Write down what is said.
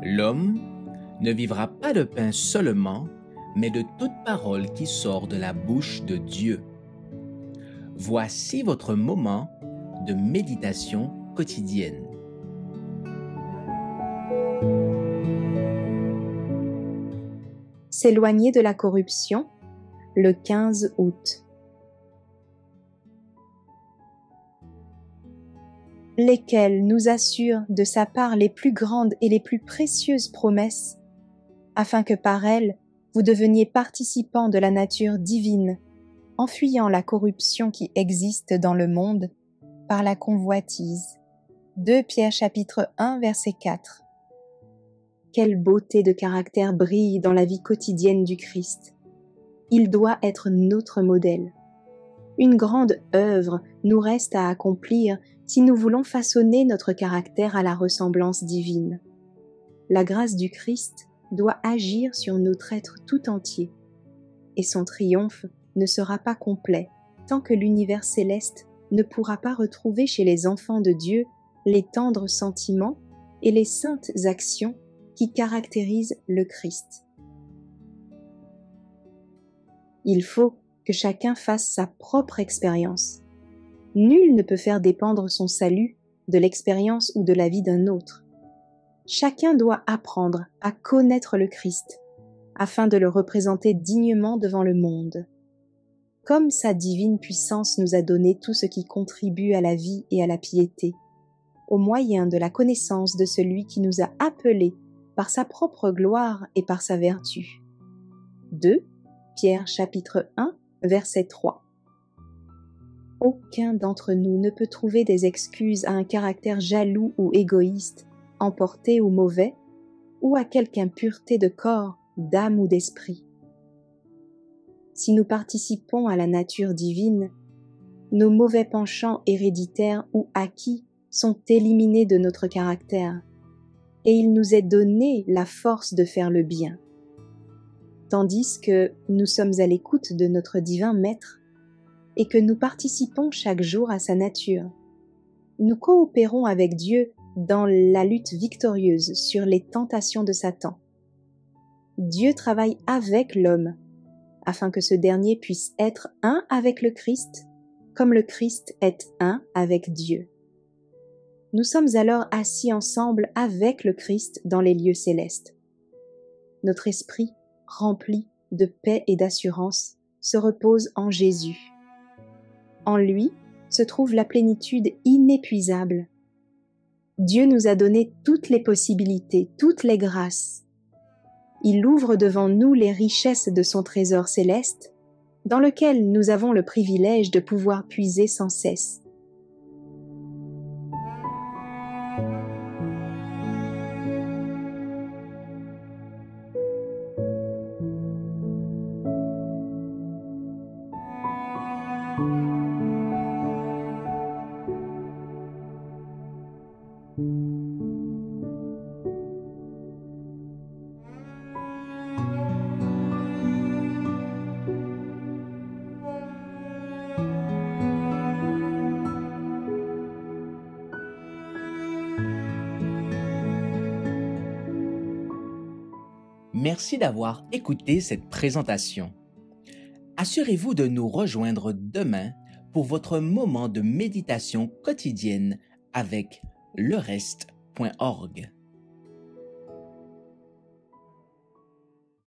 L'homme ne vivra pas de pain seulement, mais de toute parole qui sort de la bouche de Dieu. Voici votre moment de méditation quotidienne. S'éloigner de la corruption, le 15 août. Lesquels nous assurent de sa part les plus grandes et les plus précieuses promesses, afin que par elles vous deveniez participants de la nature divine, en fuyant la corruption qui existe dans le monde par la convoitise. 2 Pierre chapitre 1 verset 4. Quelle beauté de caractère brille dans la vie quotidienne du Christ. Il doit être notre modèle. Une grande œuvre nous reste à accomplir si nous voulons façonner notre caractère à la ressemblance divine. La grâce du Christ doit agir sur notre être tout entier, et son triomphe ne sera pas complet tant que l'univers céleste ne pourra pas retrouver chez les enfants de Dieu les tendres sentiments et les saintes actions qui caractérisent le Christ. Il faut que chacun fasse sa propre expérience. Nul ne peut faire dépendre son salut de l'expérience ou de la vie d'un autre. Chacun doit apprendre à connaître le Christ, afin de le représenter dignement devant le monde. Comme sa divine puissance nous a donné tout ce qui contribue à la vie et à la piété, au moyen de la connaissance de celui qui nous a appelés par sa propre gloire et par sa vertu. 2 Pierre chapitre 1 verset 3. Aucun d'entre nous ne peut trouver des excuses à un caractère jaloux ou égoïste, emporté ou mauvais, ou à quelque impureté de corps, d'âme ou d'esprit. Si nous participons à la nature divine, nos mauvais penchants héréditaires ou acquis sont éliminés de notre caractère, et il nous est donné la force de faire le bien. Tandis que nous sommes à l'écoute de notre divin Maître et que nous participons chaque jour à sa nature, nous coopérons avec Dieu dans la lutte victorieuse sur les tentations de Satan. Dieu travaille avec l'homme afin que ce dernier puisse être un avec le Christ, comme le Christ est un avec Dieu. Nous sommes alors assis ensemble avec le Christ dans les lieux célestes. Notre esprit, rempli de paix et d'assurance, se repose en Jésus. En lui se trouve la plénitude inépuisable. Dieu nous a donné toutes les possibilités, toutes les grâces. Il ouvre devant nous les richesses de son trésor céleste, dans lequel nous avons le privilège de pouvoir puiser sans cesse. Merci d'avoir écouté cette présentation. Assurez-vous de nous rejoindre demain pour votre moment de méditation quotidienne avec lereste.org.